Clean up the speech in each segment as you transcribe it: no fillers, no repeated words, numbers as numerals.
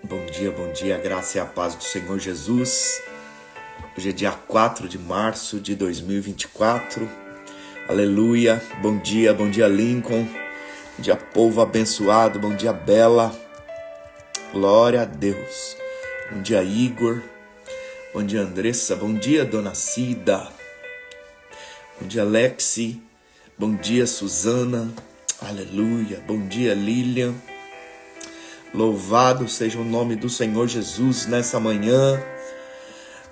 bom dia, a graça e a paz do Senhor Jesus. Hoje é dia 4 de março de 2024, aleluia. Bom dia Lincoln, bom dia povo abençoado, bom dia Bela, glória a Deus. Bom dia Igor, bom dia Andressa, bom dia Dona Cida, bom dia Lexi, bom dia Suzana, aleluia. Bom dia Lilian. Louvado seja o nome do Senhor Jesus nessa manhã.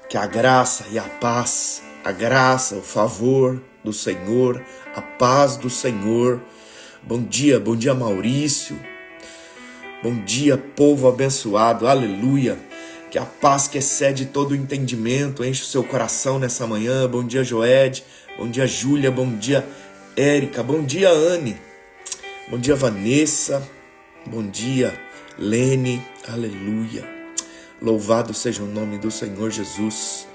Que a graça e a paz, a graça, o favor do Senhor, a paz do Senhor. Bom dia Maurício. Bom dia, povo abençoado, aleluia. Que a paz que excede todo o entendimento enche o seu coração nessa manhã. Bom dia, Joed. Bom dia, Júlia. Bom dia, Érica. Bom dia, Anne. Bom dia, Vanessa. Bom dia, Lene, aleluia. Louvado seja o nome do Senhor Jesus.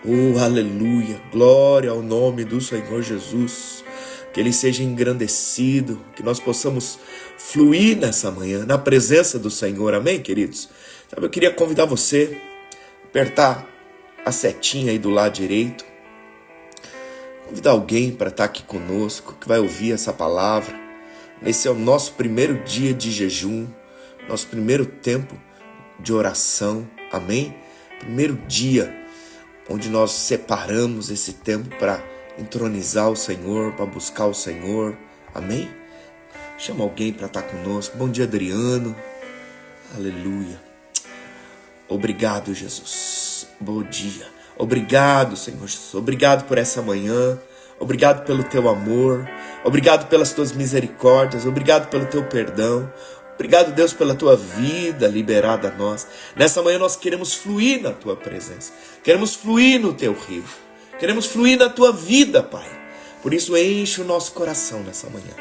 Oh, aleluia. Glória ao nome do Senhor Jesus. Que Ele seja engrandecido, que nós possamos fluir nessa manhã, na presença do Senhor. Amém, queridos? Sabe, eu queria convidar você a apertar a setinha aí do lado direito. Convidar alguém para estar aqui conosco, que vai ouvir essa palavra. Esse é o nosso primeiro dia de jejum. Nosso primeiro tempo de oração, amém? Primeiro dia onde nós separamos esse tempo para entronizar o Senhor, para buscar o Senhor, amém? Chama alguém para estar conosco. Bom dia, Adriano, aleluia. Obrigado, Jesus, bom dia. Obrigado, Senhor Jesus, obrigado por essa manhã, obrigado pelo teu amor, obrigado pelas tuas misericórdias, obrigado pelo teu perdão. Obrigado, Deus, pela tua vida liberada a nós. Nessa manhã nós queremos fluir na tua presença. Queremos fluir no teu rio. Queremos fluir na tua vida, Pai. Por isso enche o nosso coração nessa manhã.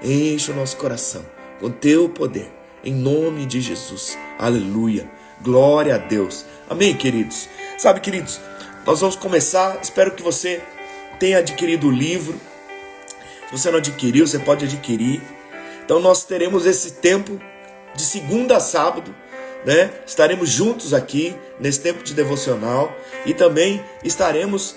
Enche o nosso coração com teu poder. Em nome de Jesus. Aleluia. Glória a Deus. Amém, queridos? Sabe, queridos, nós vamos começar. Espero que você tenha adquirido o livro. Se você não adquiriu, você pode adquirir. Então nós teremos esse tempo de segunda a sábado, né? Estaremos juntos aqui nesse tempo de devocional e também estaremos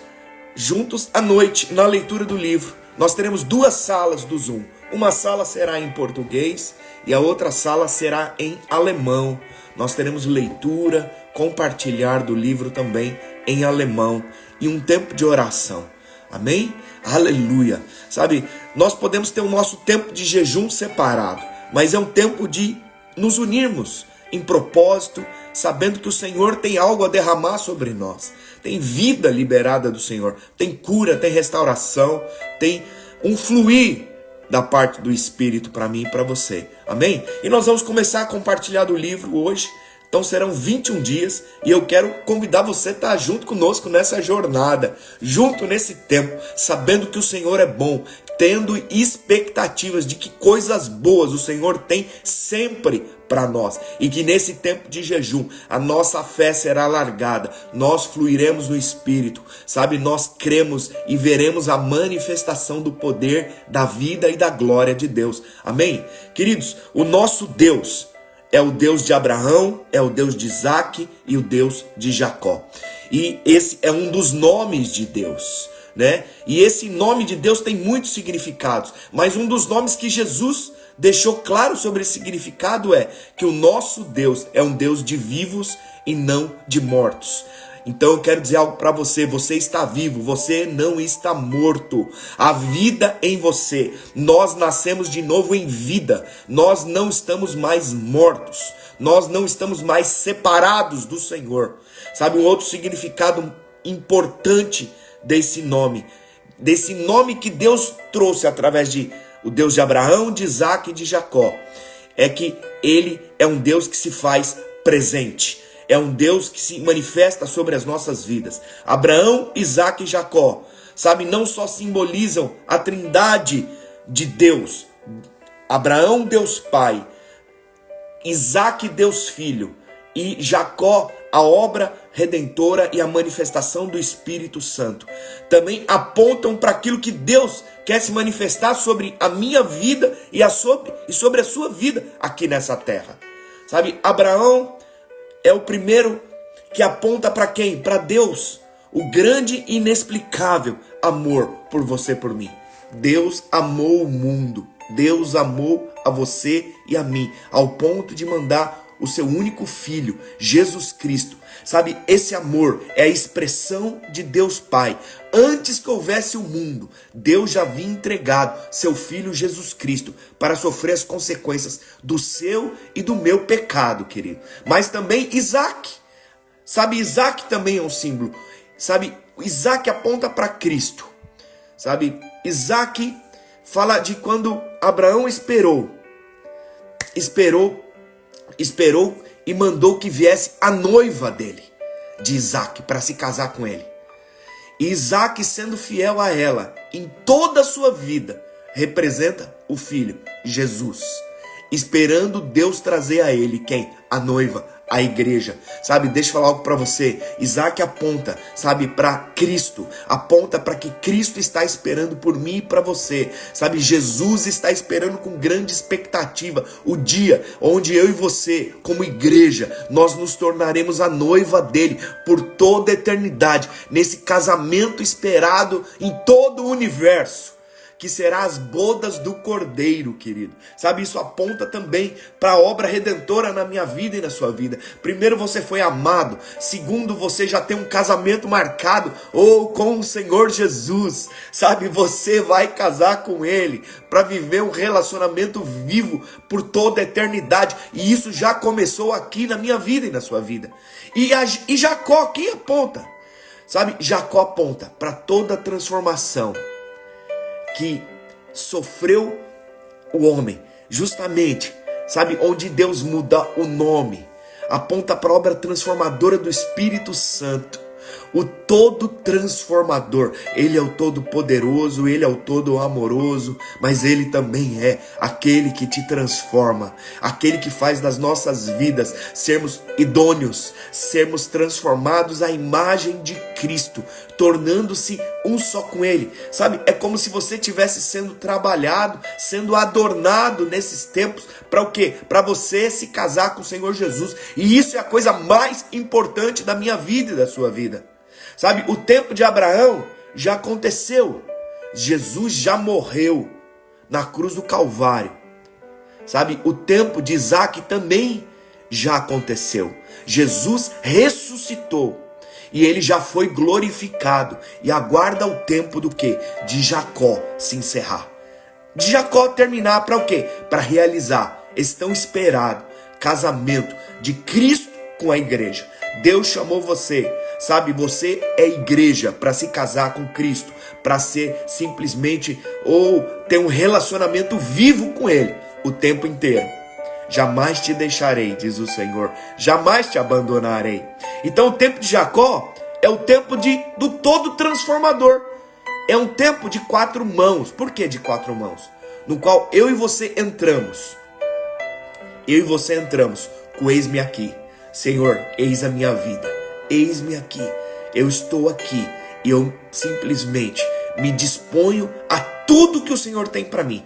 juntos à noite na leitura do livro. Nós teremos duas salas do Zoom. Uma sala será em português e a outra sala será em alemão. Nós teremos leitura, compartilhar do livro também em alemão e um tempo de oração. Amém? Aleluia. Sabe, nós podemos ter o nosso tempo de jejum separado, mas é um tempo de nos unirmos em propósito, sabendo que o Senhor tem algo a derramar sobre nós. Tem vida liberada do Senhor, tem cura, tem restauração, tem um fluir da parte do Espírito para mim e para você. Amém? E nós vamos começar a compartilhar do livro hoje. Então serão 21 dias e eu quero convidar você a estar junto conosco nessa jornada, junto nesse tempo, sabendo que o Senhor é bom, tendo expectativas de que coisas boas o Senhor tem sempre para nós. E que nesse tempo de jejum a nossa fé será alargada, nós fluiremos no Espírito, sabe? Nós cremos e veremos a manifestação do poder, da vida e da glória de Deus. Amém? Queridos, o nosso Deus é o Deus de Abraão, é o Deus de Isaac e o Deus de Jacó. E esse é um dos nomes de Deus, né? E esse nome de Deus tem muitos significados, mas um dos nomes que Jesus deixou claro sobre esse significado é que o nosso Deus é um Deus de vivos e não de mortos. Então eu quero dizer algo para você, você está vivo, você não está morto, a vida em você, nós nascemos de novo em vida, nós não estamos mais mortos, nós não estamos mais separados do Senhor. Sabe, um outro significado importante desse nome que Deus trouxe através de o Deus de Abraão, de Isaac e de Jacó, é que Ele é um Deus que se faz presente. É um Deus que se manifesta sobre as nossas vidas. Abraão, Isaac e Jacó, sabe, não só simbolizam a trindade de Deus. Abraão, Deus Pai, Isaac, Deus Filho, e Jacó, a obra redentora e a manifestação do Espírito Santo. Também apontam para aquilo que Deus quer se manifestar sobre a minha vida e sobre a sua vida aqui nessa terra. Sabe, Abraão é o primeiro que aponta para quem? Para Deus, o grande e inexplicável amor por você e por mim. Deus amou o mundo, Deus amou a você e a mim, ao ponto de mandar o seu único filho, Jesus Cristo. Sabe, esse amor é a expressão de Deus Pai. Antes que houvesse o mundo, Deus já havia entregado seu filho Jesus Cristo para sofrer as consequências do seu e do meu pecado, querido. Mas também Isaac. Sabe, Isaac também é um símbolo. Sabe, Isaac aponta para Cristo. Sabe, Isaac fala de quando Abraão esperou e mandou que viesse a noiva dele, de Isaac, para se casar com ele. E Isaac, sendo fiel a ela em toda a sua vida, representa o filho, Jesus, esperando Deus trazer a ele quem? A noiva, a igreja. Sabe, deixa eu falar algo para você. Isaac aponta, sabe, para Cristo, aponta para que Cristo está esperando por mim e para você. Sabe, Jesus está esperando com grande expectativa o dia onde eu e você, como igreja, nós nos tornaremos a noiva dele por toda a eternidade, nesse casamento esperado em todo o universo, que será as bodas do Cordeiro, querido. Sabe, isso aponta também para a obra redentora na minha vida e na sua vida. Primeiro, você foi amado. Segundo, você já tem um casamento marcado com o Senhor Jesus. Sabe, você vai casar com Ele para viver um relacionamento vivo por toda a eternidade. E isso já começou aqui na minha vida e na sua vida. E Jacó, quem aponta? Sabe, Jacó aponta para toda a transformação que sofreu o homem, justamente, sabe, onde Deus muda o nome, aponta para a obra transformadora do Espírito Santo, o todo transformador. Ele é o todo poderoso, ele é o todo amoroso, mas ele também é aquele que te transforma, aquele que faz das nossas vidas sermos idôneos, sermos transformados à imagem de Cristo, tornando-se um só com ele. Sabe, é como se você estivesse sendo trabalhado, sendo adornado nesses tempos, para o quê? Para você se casar com o Senhor Jesus. E isso é a coisa mais importante da minha vida e da sua vida. Sabe, o tempo de Abraão já aconteceu. Jesus já morreu na cruz do Calvário. Sabe, o tempo de Isaac também já aconteceu. Jesus ressuscitou e ele já foi glorificado. E aguarda o tempo do quê? De Jacó se encerrar. De Jacó terminar para o quê? Para realizar esse tão esperado casamento de Cristo com a igreja. Deus chamou você, sabe, você é igreja para se casar com Cristo, para ser simplesmente ou ter um relacionamento vivo com Ele o tempo inteiro. Jamais te deixarei, diz o Senhor, jamais te abandonarei. Então o tempo de Jacó é o tempo do todo transformador. É um tempo de 4 mãos. Por que de 4 mãos? No qual eu e você entramos. Eu e você entramos com eis-me aqui. Senhor, eis a minha vida. Eis-me aqui. Eu estou aqui. E eu simplesmente me disponho a tudo que o Senhor tem para mim.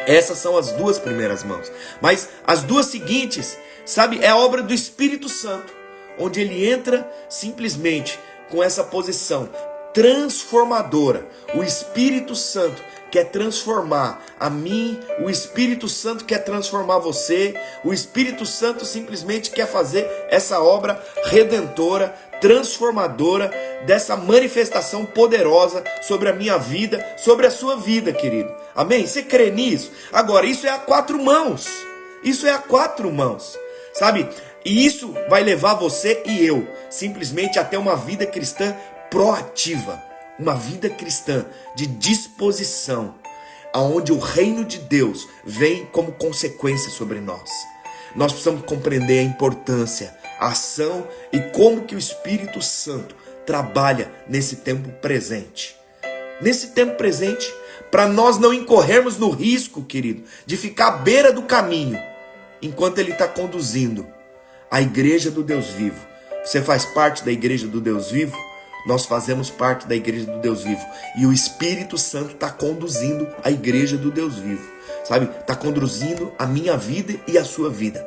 Essas são as 2 primeiras mãos. Mas as 2 seguintes, sabe, é a obra do Espírito Santo, onde ele entra simplesmente com essa posição transformadora. O Espírito Santo quer transformar a mim, o Espírito Santo quer transformar você, o Espírito Santo simplesmente quer fazer essa obra redentora, transformadora, dessa manifestação poderosa sobre a minha vida, sobre a sua vida, querido. Amém? Você crê nisso? Agora, isso é a 4 mãos. Isso é a 4 mãos. Sabe? E isso vai levar você e eu simplesmente a ter uma vida cristã proativa. Uma vida cristã de disposição, aonde o reino de Deus vem como consequência sobre nós. Nós precisamos compreender a importância, a ação e como que o Espírito Santo trabalha nesse tempo presente. Nesse tempo presente, para nós não incorrermos no risco, querido, de ficar à beira do caminho, enquanto Ele está conduzindo a igreja do Deus vivo. Você faz parte da igreja do Deus vivo? Nós fazemos parte da igreja do Deus vivo. E o Espírito Santo está conduzindo a igreja do Deus vivo. Sabe? Está conduzindo a minha vida e a sua vida.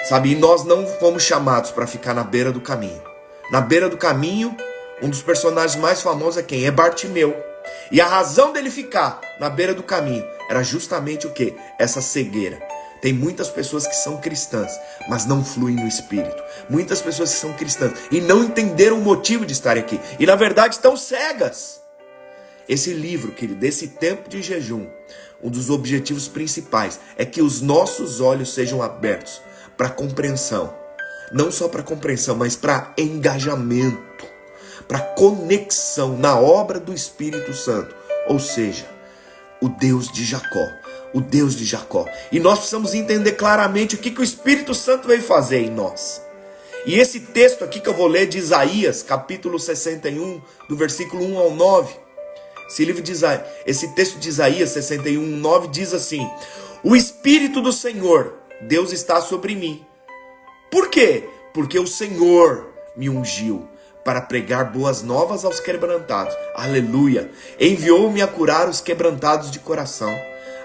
Sabe, e nós não fomos chamados para ficar na beira do caminho. Na beira do caminho, um dos personagens mais famosos é quem? É Bartimeu. E a razão dele ficar na beira do caminho era justamente o quê? Essa cegueira. Tem muitas pessoas que são cristãs, mas não fluem no Espírito. Muitas pessoas que são cristãs e não entenderam o motivo de estar aqui. E na verdade estão cegas. Esse livro, querido, desse tempo de jejum, um dos objetivos principais é que os nossos olhos sejam abertos para compreensão. Não só para compreensão, mas para engajamento, para conexão na obra do Espírito Santo. Ou seja, o Deus de Jacó. O Deus de Jacó. E nós precisamos entender claramente o que o Espírito Santo veio fazer em nós. E esse texto aqui que eu vou ler de Isaías, capítulo 61, do versículo 1 ao 9. Esse texto de Isaías 61, 9 diz assim: o Espírito do Senhor, Deus está sobre mim. Por quê? Porque o Senhor me ungiu para pregar boas novas aos quebrantados. Aleluia! Enviou-me a curar os quebrantados de coração,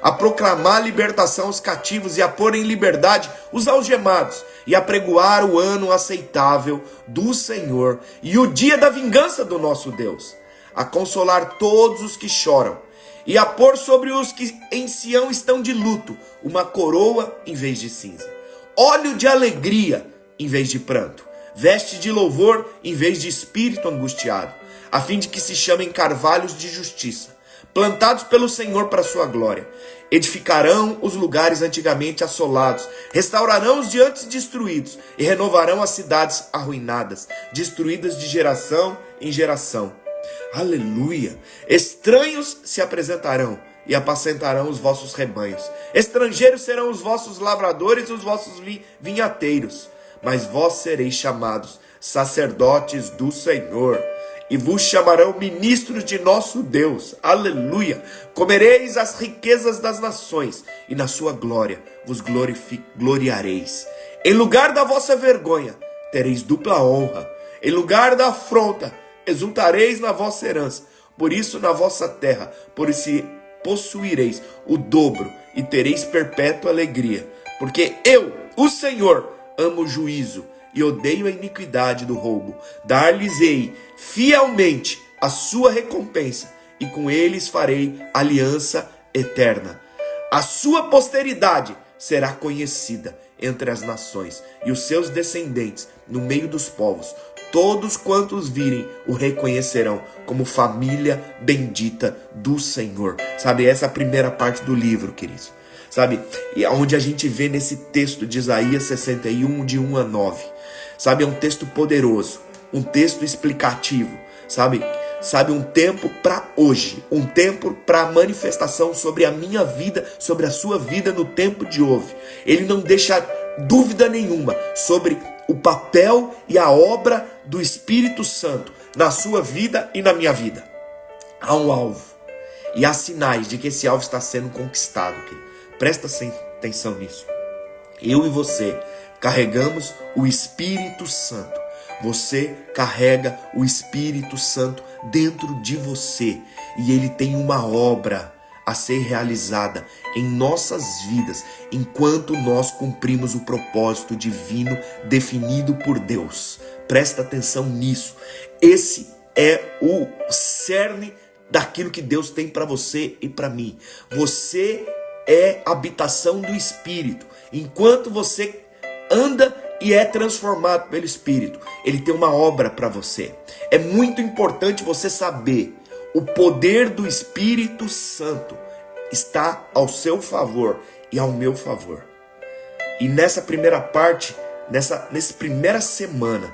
a proclamar a libertação aos cativos e a pôr em liberdade os algemados, e a pregoar o ano aceitável do Senhor e o dia da vingança do nosso Deus, a consolar todos os que choram e a pôr sobre os que em Sião estão de luto uma coroa em vez de cinza, óleo de alegria em vez de pranto, veste de louvor em vez de espírito angustiado, a fim de que se chamem carvalhos de justiça, plantados pelo Senhor para a sua glória. Edificarão os lugares antigamente assolados, restaurarão os de antes destruídos e renovarão as cidades arruinadas, destruídas de geração em geração. Aleluia! Estranhos se apresentarão e apacentarão os vossos rebanhos. Estrangeiros serão os vossos lavradores e os vossos vinhateiros. Mas vós sereis chamados sacerdotes do Senhor, e vos chamarão ministros de nosso Deus. Aleluia! Comereis as riquezas das nações, e na sua glória vos gloriareis. Em lugar da vossa vergonha, tereis dupla honra. Em lugar da afronta, exultareis na vossa herança. Por isso, na vossa terra, por isso possuireis o dobro, e tereis perpétua alegria. Porque eu, o Senhor, amo o juízo e odeio a iniquidade do roubo. Dar-lhes-ei fielmente a sua recompensa, e com eles farei aliança eterna. A sua posteridade será conhecida entre as nações, e os seus descendentes no meio dos povos. Todos quantos virem o reconhecerão como família bendita do Senhor. Sabe, essa é a primeira parte do livro, queridos. Sabe, e onde a gente vê nesse texto de Isaías 61, de 1 a 9. Sabe, é um texto poderoso, um texto explicativo, sabe, um tempo para hoje, um tempo para manifestação sobre a minha vida, sobre a sua vida no tempo de hoje. Ele não deixa dúvida nenhuma sobre o papel e a obra do Espírito Santo na sua vida e na minha vida. Há um alvo, e há sinais de que esse alvo está sendo conquistado, querido. Presta atenção nisso. Eu e você carregamos o Espírito Santo. Você carrega o Espírito Santo dentro de você. E ele tem uma obra a ser realizada em nossas vidas, enquanto nós cumprimos o propósito divino definido por Deus. Presta atenção nisso. Esse é o cerne daquilo que Deus tem para você e para mim. Você é habitação do Espírito. Enquanto você anda e é transformado pelo Espírito, ele tem uma obra para você. É muito importante você saber: o poder do Espírito Santo está ao seu favor e ao meu favor. E nessa primeira parte, nessa primeira semana,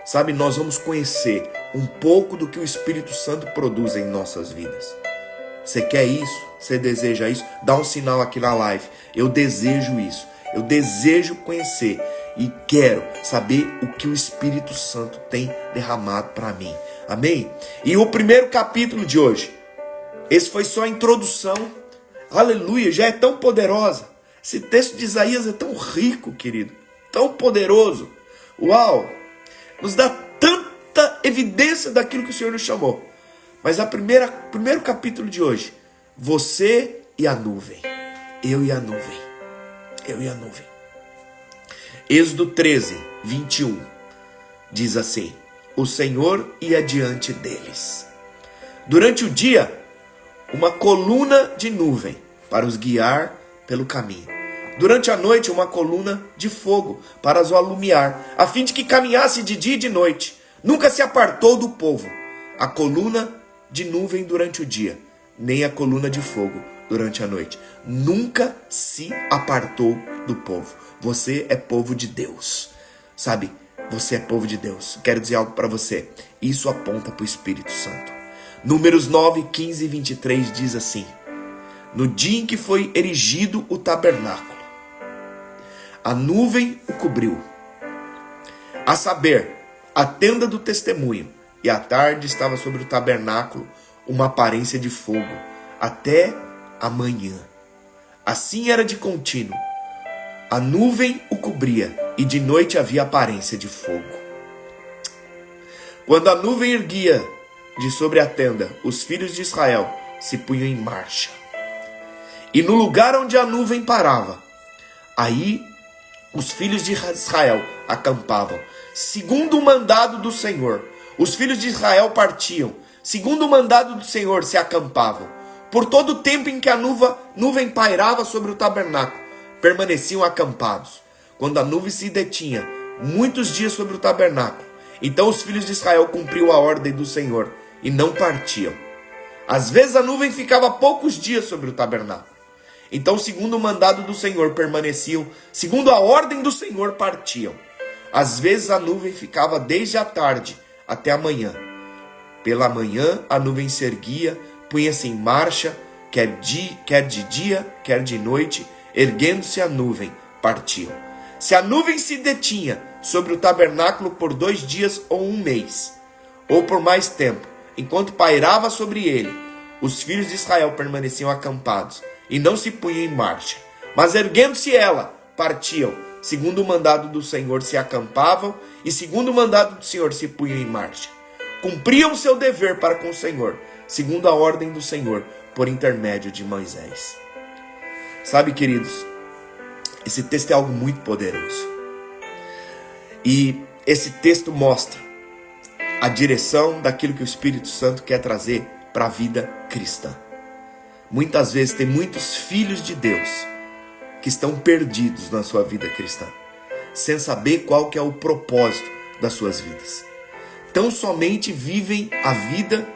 sabe, nós vamos conhecer um pouco do que o Espírito Santo produz em nossas vidas. Você quer isso? Você deseja isso? Dá um sinal aqui na live. Eu desejo isso. Eu desejo conhecer e quero saber o que o Espírito Santo tem derramado para mim. Amém? E o primeiro capítulo de hoje, esse foi só a introdução. Aleluia, já é tão poderosa. Esse texto de Isaías é tão rico, querido. Tão poderoso. Uau! Nos dá tanta evidência daquilo que o Senhor nos chamou. Mas primeiro capítulo de hoje, você e a nuvem. Eu e a nuvem. Eu e a nuvem. Êxodo 13, 21, diz assim: o Senhor ia diante deles. Durante o dia, uma coluna de nuvem para os guiar pelo caminho. Durante a noite, uma coluna de fogo para os alumiar, a fim de que caminhasse de dia e de noite. Nunca se apartou do povo a coluna de nuvem durante o dia, nem a coluna de fogo durante a noite. Nunca se apartou do povo. Você é povo de Deus. Sabe, você é povo de Deus. Quero dizer algo para você. Isso aponta para o Espírito Santo. Números 9, 15 e 23 diz assim: no dia em que foi erigido o tabernáculo, a nuvem o cobriu, a saber, a tenda do testemunho, e à tarde estava sobre o tabernáculo uma aparência de fogo, até a manhã. Assim era de contínuo. A nuvem o cobria, e de noite havia aparência de fogo. Quando a nuvem erguia de sobre a tenda, os filhos de Israel se punham em marcha. E no lugar onde a nuvem parava, aí os filhos de Israel acampavam. Segundo o mandado do Senhor, os filhos de Israel partiam. Segundo o mandado do Senhor, se acampavam. Por todo o tempo em que a nuvem pairava sobre o tabernáculo, permaneciam acampados. Quando a nuvem se detinha muitos dias sobre o tabernáculo, então os filhos de Israel cumpriam a ordem do Senhor e não partiam. Às vezes a nuvem ficava poucos dias sobre o tabernáculo. Então, segundo o mandado do Senhor, permaneciam. Segundo a ordem do Senhor, partiam. Às vezes a nuvem ficava desde a tarde até a manhã. Pela manhã a nuvem se erguia, punha-se em marcha, quer de dia, quer de noite. Erguendo-se a nuvem, partiam. Se a nuvem se detinha sobre o tabernáculo por 2 dias ou 1 mês, ou por mais tempo, enquanto pairava sobre ele, os filhos de Israel permaneciam acampados e não se punham em marcha. Mas erguendo-se ela, partiam. Segundo o mandado do Senhor se acampavam, e segundo o mandado do Senhor se punham em marcha. Cumpriam seu dever para com o Senhor, segundo a ordem do Senhor, por intermédio de Moisés. Sabe, queridos, esse texto é algo muito poderoso. E esse texto mostra a direção daquilo que o Espírito Santo quer trazer para a vida cristã. Muitas vezes tem muitos filhos de Deus que estão perdidos na sua vida cristã, sem saber qual que é o propósito das suas vidas. Tão somente vivem a vida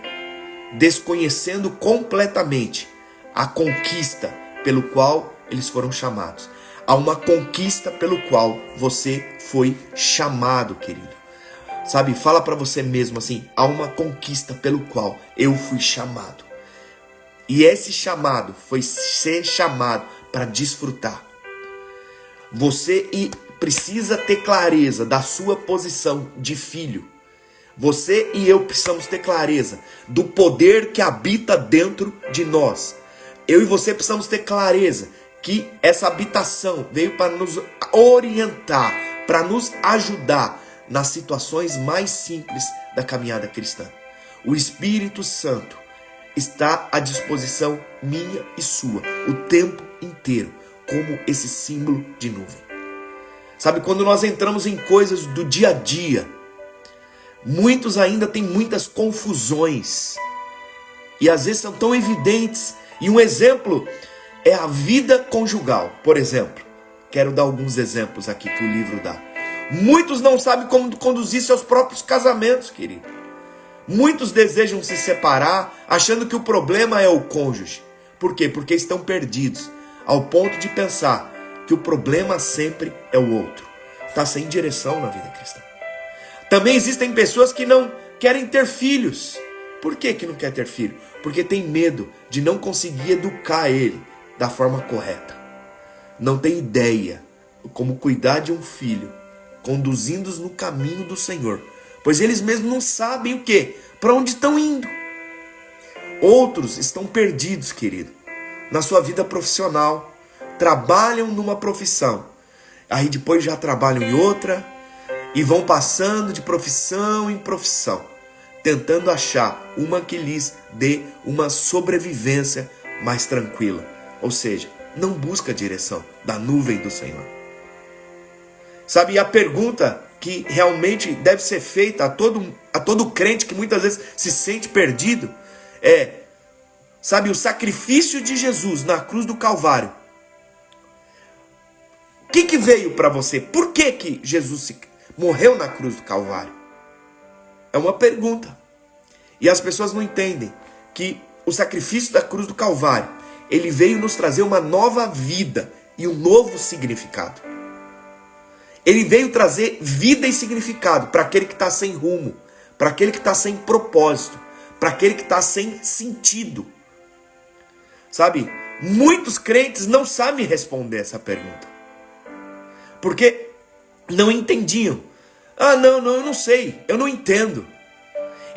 desconhecendo completamente a conquista pelo qual eles foram chamados. Há uma conquista pelo qual você foi chamado, querido. Sabe, fala para você mesmo assim: há uma conquista pelo qual eu fui chamado. E esse chamado foi ser chamado para desfrutar. Você precisa ter clareza da sua posição de filho. Você e eu precisamos ter clareza do poder que habita dentro de nós. Eu e você precisamos ter clareza que essa habitação veio para nos orientar, para nos ajudar nas situações mais simples da caminhada cristã. O Espírito Santo está à disposição minha e sua o tempo inteiro, como esse símbolo de nuvem. Sabe, quando nós entramos em coisas do dia a dia, muitos ainda têm muitas confusões e às vezes são tão evidentes. E um exemplo é a vida conjugal. Por exemplo, quero dar alguns exemplos aqui que o livro dá. Muitos não sabem como conduzir seus próprios casamentos, querido. Muitos desejam se separar, achando que o problema é o cônjuge. Por quê? Porque estão perdidos, ao ponto de pensar que o problema sempre é o outro. Está sem direção na vida cristã. Também existem pessoas que não querem ter filhos. Por que não quer ter filho? Porque tem medo de não conseguir educar ele da forma correta. Não tem ideia como cuidar de um filho, conduzindo-os no caminho do Senhor, pois eles mesmos não sabem o quê? Para onde estão indo. Outros estão perdidos, querido, na sua vida profissional. Trabalham numa profissão, aí depois já trabalham em outra, e vão passando de profissão em profissão, tentando achar uma que lhes dê uma sobrevivência mais tranquila. Ou seja, não busca a direção da nuvem do Senhor. Sabe, e a pergunta que realmente deve ser feita a todo crente que muitas vezes se sente perdido é, sabe, o sacrifício de Jesus na cruz do Calvário. O que veio para você? Por que Jesus morreu na cruz do Calvário? É uma pergunta. E as pessoas não entendem que o sacrifício da cruz do Calvário, ele veio nos trazer uma nova vida e um novo significado. Ele veio trazer vida e significado para aquele que está sem rumo, para aquele que está sem propósito, para aquele que está sem sentido. Sabe, muitos crentes não sabem responder essa pergunta, porque não entendiam. Não, eu não sei, eu não entendo.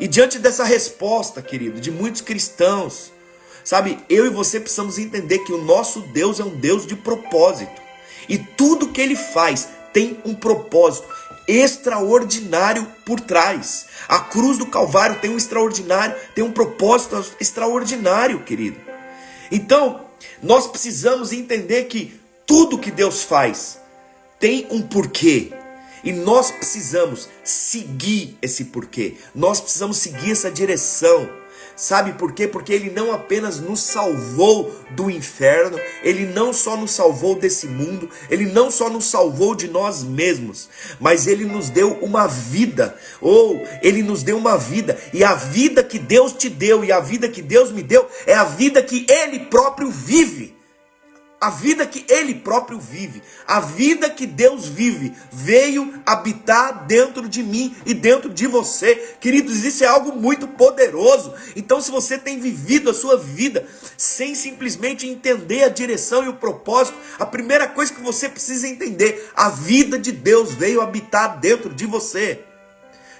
E diante dessa resposta, querido, de muitos cristãos, sabe, eu e você precisamos entender que o nosso Deus é um Deus de propósito. E tudo que Ele faz tem um propósito extraordinário por trás. A cruz do Calvário tem um propósito extraordinário, querido. Então, nós precisamos entender que tudo que Deus faz tem um porquê. E nós precisamos seguir esse porquê. Nós precisamos seguir essa direção. Sabe por quê? Porque Ele não apenas nos salvou do inferno, Ele não só nos salvou desse mundo, Ele não só nos salvou de nós mesmos, mas Ele nos deu uma vida. Ele nos deu uma vida. E a vida que Deus te deu e a vida que Deus me deu é a vida que Ele próprio vive. A vida que Ele próprio vive, a vida que Deus vive, veio habitar dentro de mim e dentro de você. Queridos, isso é algo muito poderoso. Então, se você tem vivido a sua vida sem simplesmente entender a direção e o propósito, a primeira coisa que você precisa entender, a vida de Deus veio habitar dentro de você.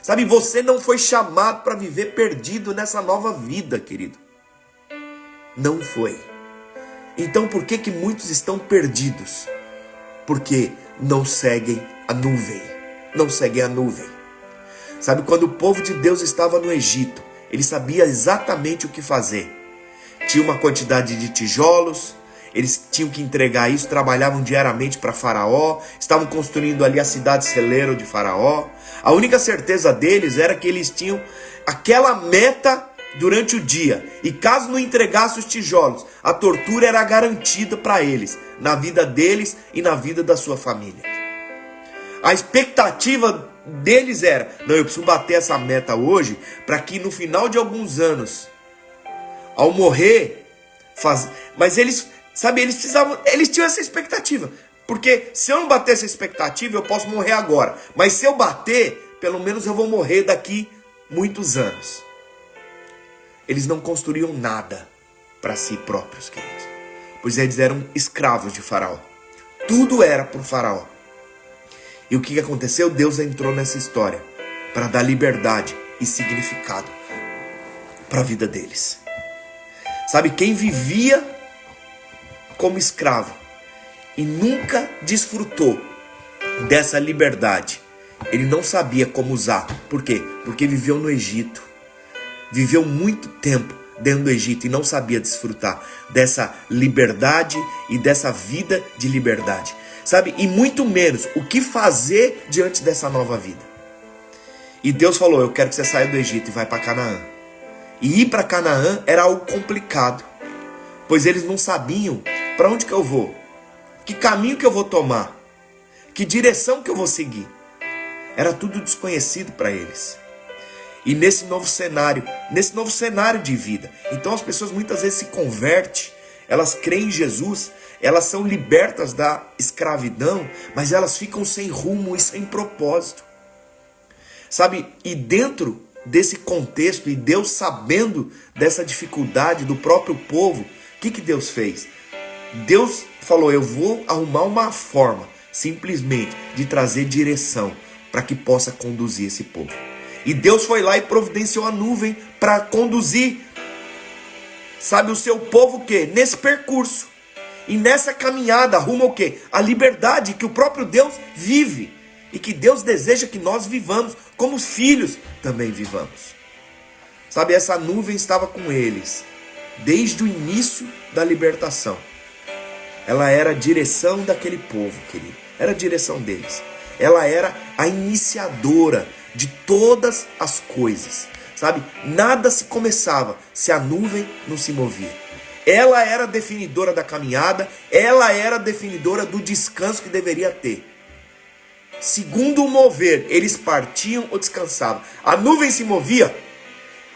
Sabe, você não foi chamado para viver perdido nessa nova vida, querido. Não foi. Então por que muitos estão perdidos? Porque não seguem a nuvem. Não seguem a nuvem. Sabe, quando o povo de Deus estava no Egito, ele sabia exatamente o que fazer. Tinha uma quantidade de tijolos, eles tinham que entregar isso, trabalhavam diariamente para Faraó, estavam construindo ali a cidade celeiro de Faraó. A única certeza deles era que eles tinham aquela meta durante o dia, e caso não entregasse os tijolos, a tortura era garantida para eles, na vida deles e na vida da sua família. A expectativa deles era, não, eu preciso bater essa meta hoje, para que no final de alguns anos, ao morrer, mas eles, sabe, eles tinham essa expectativa, porque se eu não bater essa expectativa, eu posso morrer agora, mas se eu bater, pelo menos eu vou morrer daqui muitos anos. Eles não construíam nada para si próprios, queridos, pois eles eram escravos de Faraó. Tudo era para o Faraó. E o que aconteceu? Deus entrou nessa história para dar liberdade e significado para a vida deles. Sabe, quem vivia como escravo e nunca desfrutou dessa liberdade, ele não sabia como usar. Por quê? Porque viveu no Egito. Viveu muito tempo dentro do Egito e não sabia desfrutar dessa liberdade e dessa vida de liberdade. Sabe? E muito menos o que fazer diante dessa nova vida. E Deus falou, eu quero que você saia do Egito e vá para Canaã. E ir para Canaã era algo complicado, pois eles não sabiam para onde que eu vou, que caminho que eu vou tomar, que direção que eu vou seguir. Era tudo desconhecido para eles. E nesse novo cenário de vida, então as pessoas muitas vezes se convertem, elas creem em Jesus, elas são libertas da escravidão, mas elas ficam sem rumo e sem propósito. Sabe, e dentro desse contexto, e Deus sabendo dessa dificuldade do próprio povo, o que Deus fez? Deus falou, eu vou arrumar uma forma, simplesmente, de trazer direção, para que possa conduzir esse povo. E Deus foi lá e providenciou a nuvem para conduzir, sabe, o seu povo o quê? Nesse percurso. E nessa caminhada rumo ao quê? A liberdade que o próprio Deus vive. E que Deus deseja que nós vivamos, como filhos também vivamos. Sabe, essa nuvem estava com eles desde o início da libertação. Ela era a direção daquele povo, querido. Era a direção deles. ela era a iniciadora de todas as coisas, sabe? Nada se começava se a nuvem não se movia. Ela era a definidora da caminhada, ela era a definidora do descanso que deveria ter. Segundo o mover, eles partiam ou descansavam. A nuvem se movia,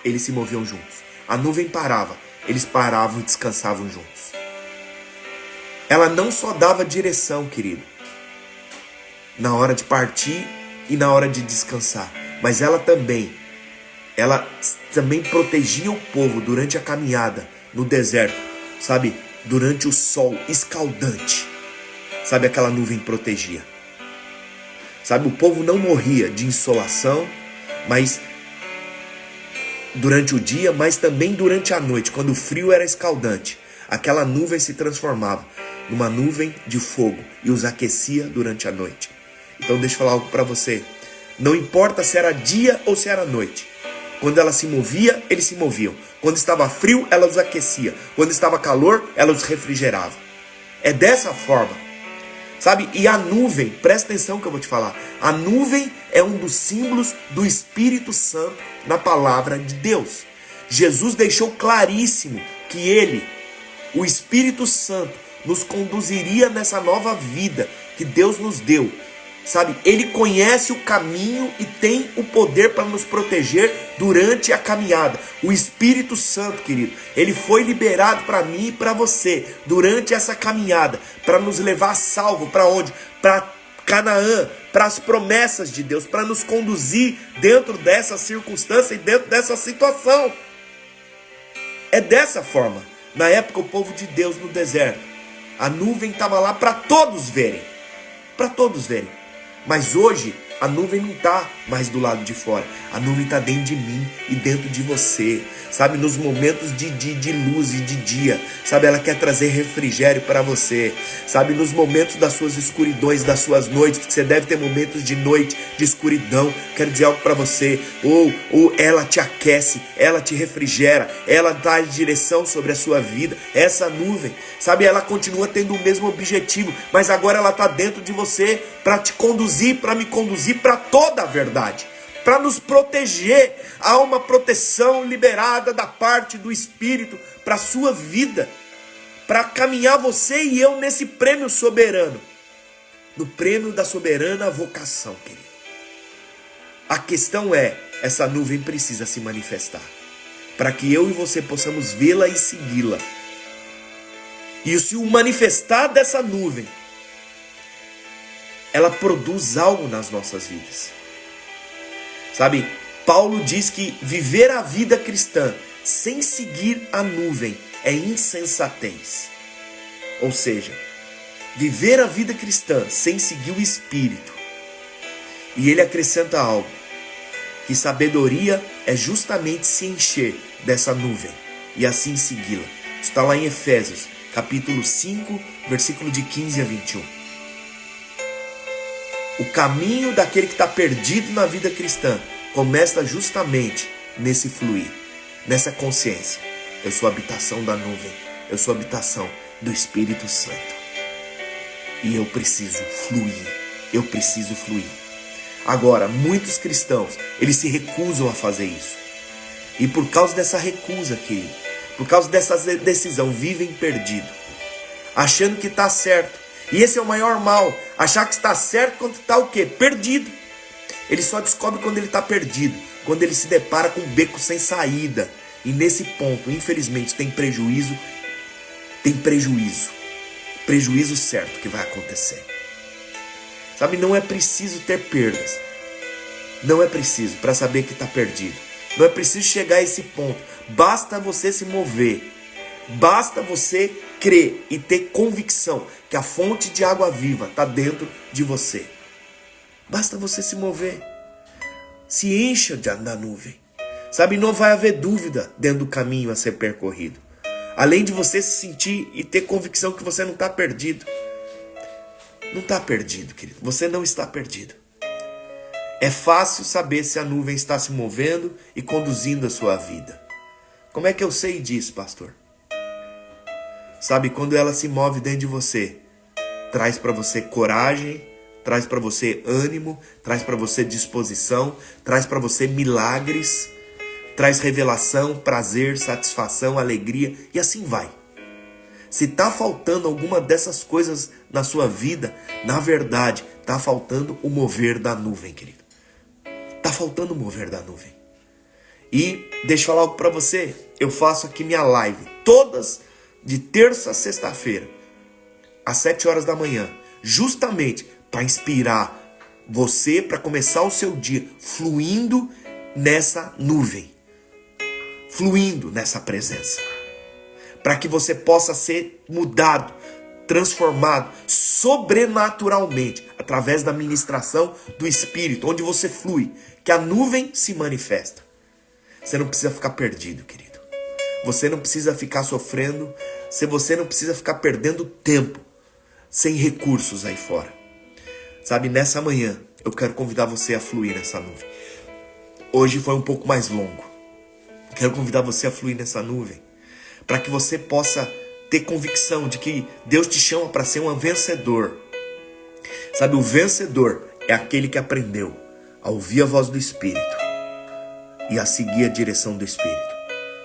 eles se moviam juntos. A nuvem parava, eles paravam e descansavam juntos. Ela não só dava direção, querido, na hora de partir e na hora de descansar, mas ela também protegia o povo durante a caminhada no deserto, sabe? Durante o sol escaldante, sabe? Aquela nuvem protegia. Sabe, o povo não morria de insolação, mas durante o dia, mas também durante a noite, quando o frio era escaldante, aquela nuvem se transformava numa nuvem de fogo e os aquecia durante a noite. Então deixa eu falar algo para você. Não importa se era dia ou se era noite. Quando ela se movia, eles se moviam. Quando estava frio, ela os aquecia. Quando estava calor, ela os refrigerava. É dessa forma. Sabe? E a nuvem, presta atenção que eu vou te falar. A nuvem é um dos símbolos do Espírito Santo na palavra de Deus. Jesus deixou claríssimo que ele, o Espírito Santo, nos conduziria nessa nova vida que Deus nos deu. Sabe? Ele conhece o caminho e tem o poder para nos proteger durante a caminhada. O Espírito Santo, querido, ele foi liberado para mim e para você durante essa caminhada, para nos levar salvo para onde? Para Canaã, para as promessas de Deus, para nos conduzir dentro dessa circunstância e dentro dessa situação. É dessa forma. Na época, o povo de Deus no deserto, a nuvem estava lá para todos verem. Para todos verem. Mas hoje a nuvem não está mais do lado de fora. A nuvem está dentro de mim e dentro de você. Sabe, nos momentos de luz e de dia. Sabe, ela quer trazer refrigério para você. Sabe, nos momentos das suas escuridões, das suas noites. Porque você deve ter momentos de noite, de escuridão. Quero dizer algo para você. Ou ela te aquece, ela te refrigera. Ela dá direção sobre a sua vida. Essa nuvem, sabe, ela continua tendo o mesmo objetivo. Mas agora ela está dentro de você para te conduzir, para me conduzir para toda a verdade, para nos proteger. Há uma proteção liberada da parte do Espírito para a sua vida, para caminhar você e eu nesse prêmio soberano, no prêmio da soberana vocação, querido. A questão é, essa nuvem precisa se manifestar, para que eu e você possamos vê-la e segui-la. E se o manifestar dessa nuvem, ela produz algo nas nossas vidas. Sabe, Paulo diz que viver a vida cristã sem seguir a nuvem é insensatez. Ou seja, viver a vida cristã sem seguir o Espírito. E ele acrescenta algo, que sabedoria é justamente se encher dessa nuvem e assim segui-la. Está lá em Efésios, capítulo 5, versículo de 15 a 21. O caminho daquele que está perdido na vida cristã começa justamente nesse fluir, nessa consciência. Eu sou a habitação da nuvem, eu sou a habitação do Espírito Santo. E eu preciso fluir. Agora, muitos cristãos, eles se recusam a fazer isso. E por causa dessa recusa, querido, por causa dessa decisão, vivem perdido, achando que está certo. E esse é o maior mal, achar que está certo quando está o quê? Perdido. Ele só descobre quando ele está perdido, quando ele se depara com um beco sem saída. E nesse ponto, infelizmente, tem prejuízo certo que vai acontecer. Sabe, não é preciso ter perdas, não é preciso para saber que está perdido, não é preciso chegar a esse ponto, basta você se mover, basta você crer e ter convicção que a fonte de água viva está dentro de você. Basta você se mover. Se encha da nuvem. Sabe, não vai haver dúvida dentro do caminho a ser percorrido. Além de você se sentir e ter convicção que você não está perdido. Não está perdido, querido. Você não está perdido. É fácil saber se a nuvem está se movendo e conduzindo a sua vida. Como é que eu sei disso, pastor? Sabe, quando ela se move dentro de você, traz para você coragem, traz para você ânimo, traz para você disposição, traz para você milagres, traz revelação, prazer, satisfação, alegria e assim vai. Se está faltando alguma dessas coisas na sua vida, na verdade, está faltando o mover da nuvem, querido. Está faltando o mover da nuvem. E deixa eu falar algo para você. Eu faço aqui minha live todas de terça a sexta-feira, às 7 horas da manhã, justamente para inspirar você para começar o seu dia fluindo nessa nuvem, fluindo nessa presença, para que você possa ser mudado, transformado sobrenaturalmente através da ministração do Espírito, onde você flui, que a nuvem se manifesta. Você não precisa ficar perdido, querido. Você não precisa ficar sofrendo, você não precisa ficar perdendo tempo sem recursos aí fora. Sabe, nessa manhã eu quero convidar você a fluir nessa nuvem. Hoje foi um pouco mais longo. Quero convidar você a fluir nessa nuvem, para que você possa ter convicção de que Deus te chama para ser um vencedor. Sabe, o vencedor é aquele que aprendeu a ouvir a voz do Espírito e a seguir a direção do Espírito,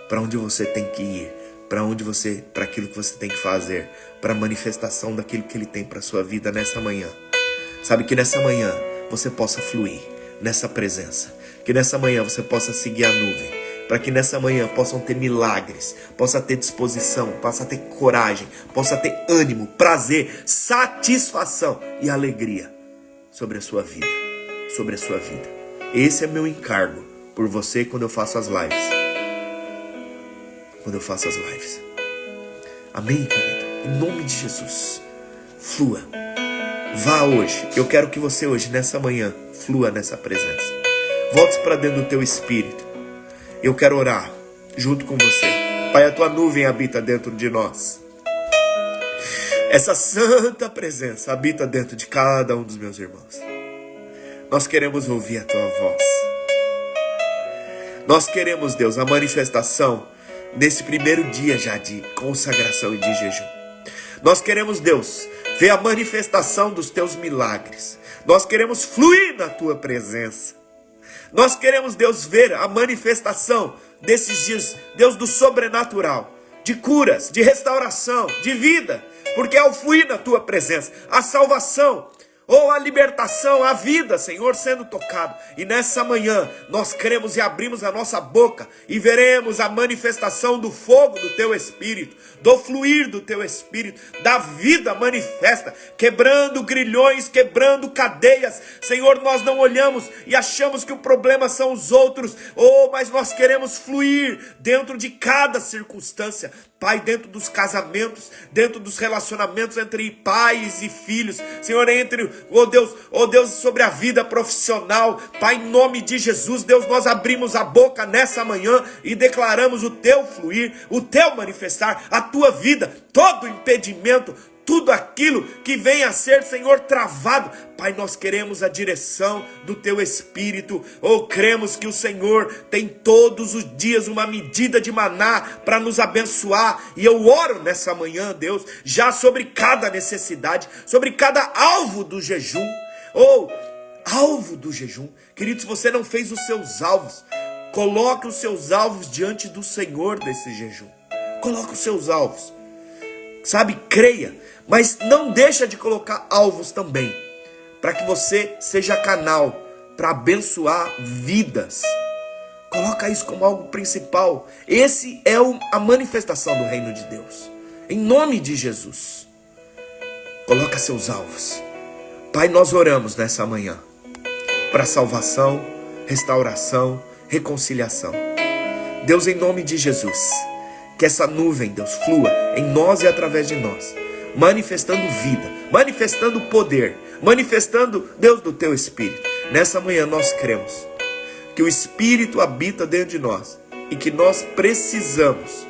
para onde você tem que ir, para aquilo que você tem que fazer, para a manifestação daquilo que Ele tem para a sua vida nessa manhã. Sabe, que nessa manhã você possa fluir nessa presença, que nessa manhã você possa seguir a nuvem, para que nessa manhã possam ter milagres, possa ter disposição, possa ter coragem, possa ter ânimo, prazer, satisfação e alegria sobre a sua vida, sobre a sua vida. Esse é meu encargo por você quando eu faço as lives. Quando eu faço as lives. Amém, querido? Em nome de Jesus, flua. Vá hoje. Eu quero que você hoje, nessa manhã, flua nessa presença. Volte para dentro do teu espírito. Eu quero orar junto com você. Pai, a tua nuvem habita dentro de nós. Essa santa presença habita dentro de cada um dos meus irmãos. Nós queremos ouvir a tua voz. Nós queremos, Deus, a manifestação nesse primeiro dia já de consagração e de jejum. Nós queremos, Deus, ver a manifestação dos teus milagres. Nós queremos fluir na tua presença. Nós queremos, Deus, ver a manifestação desses dias, Deus, do sobrenatural, de curas, de restauração, de vida, porque ao fluir na tua presença, a salvação, ou a libertação, a vida, Senhor, sendo tocado. E nessa manhã, nós cremos e abrimos a nossa boca e veremos a manifestação do fogo do Teu Espírito, do fluir do Teu Espírito, da vida manifesta, quebrando grilhões, quebrando cadeias. Senhor, nós não olhamos e achamos que o problema são os outros, mas nós queremos fluir dentro de cada circunstância. Pai, dentro dos casamentos, dentro dos relacionamentos entre pais e filhos, Senhor, ó Deus, sobre a vida profissional, Pai, em nome de Jesus, Deus, nós abrimos a boca nessa manhã e declaramos o Teu fluir, o Teu manifestar, a Tua vida, todo impedimento, tudo aquilo que venha a ser, Senhor, travado. Pai, nós queremos a direção do Teu Espírito. Cremos que o Senhor tem todos os dias uma medida de maná para nos abençoar. E eu oro nessa manhã, Deus, já sobre cada necessidade, sobre cada alvo do jejum. Alvo do jejum. Querido, se você não fez os seus alvos, coloque os seus alvos diante do Senhor desse jejum. Coloque os seus alvos. Sabe, creia, mas não deixa de colocar alvos também, para que você seja canal para abençoar vidas. Coloca isso como algo principal. Esse é a manifestação do reino de Deus. Em nome de Jesus, coloca seus alvos. Pai, nós oramos nessa manhã para salvação, restauração, reconciliação. Deus, em nome de Jesus, que essa nuvem, Deus, flua em nós e através de nós, manifestando vida, manifestando poder, manifestando, Deus, do Teu Espírito. Nessa manhã nós cremos que o Espírito habita dentro de nós e que nós precisamos,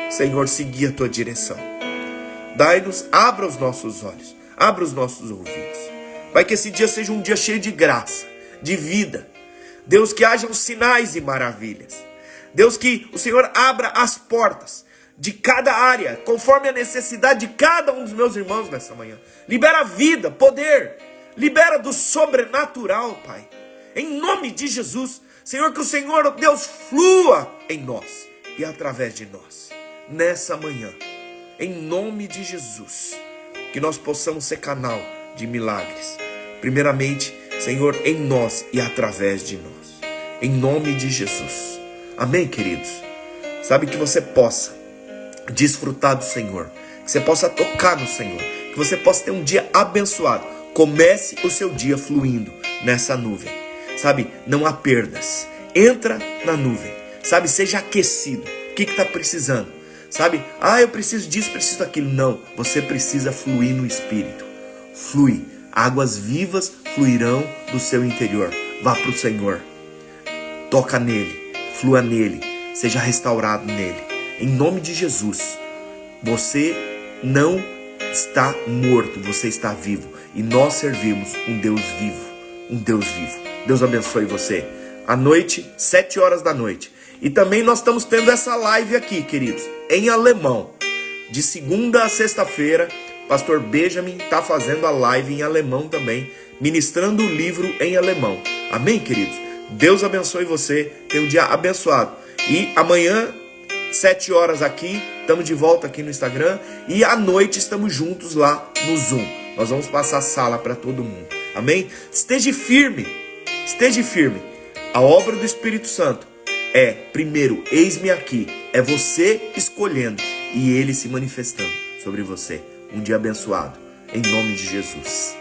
Senhor, seguir a Tua direção. Dai-nos, abra os nossos olhos, abra os nossos ouvidos. Pai, que esse dia seja um dia cheio de graça, de vida. Deus, que hajam sinais e maravilhas. Deus, que o Senhor abra as portas de cada área, conforme a necessidade de cada um dos meus irmãos nessa manhã. Libera vida, poder. libera do sobrenatural, Pai. Em nome de Jesus, Senhor, que o Senhor, Deus, flua em nós e através de nós, nessa manhã, em nome de Jesus, que nós possamos ser canal de milagres, primeiramente, Senhor, em nós e através de nós, em nome de Jesus, amém, queridos? Sabe, que você possa desfrutar do Senhor, que você possa tocar no Senhor, que você possa ter um dia abençoado. Comece o seu dia fluindo nessa nuvem, sabe, não há perdas, entra na nuvem, sabe, seja aquecido. O que está precisando? Sabe, eu preciso disso, preciso daquilo. Não, você precisa fluir no Espírito. Flui, águas vivas fluirão do seu interior. Vá para o Senhor, toca nele, flua nele, seja restaurado nele, em nome de Jesus. Você não está morto, você está vivo, e nós servimos um Deus vivo, um Deus vivo. Deus abençoe você. À noite, 7 horas da noite. E também nós estamos tendo essa live aqui, queridos, em alemão. De segunda a sexta-feira, pastor Benjamin está fazendo a live em alemão também, ministrando o livro em alemão. Amém, queridos? Deus abençoe você, tenha um dia abençoado. E amanhã, 7 horas aqui, estamos de volta aqui no Instagram. E à noite estamos juntos lá no Zoom. Nós vamos passar a sala para todo mundo. Amém? Esteja firme, esteja firme. A obra do Espírito Santo é, primeiro, eis-me aqui. É você escolhendo e Ele se manifestando sobre você. Um dia abençoado, em nome de Jesus.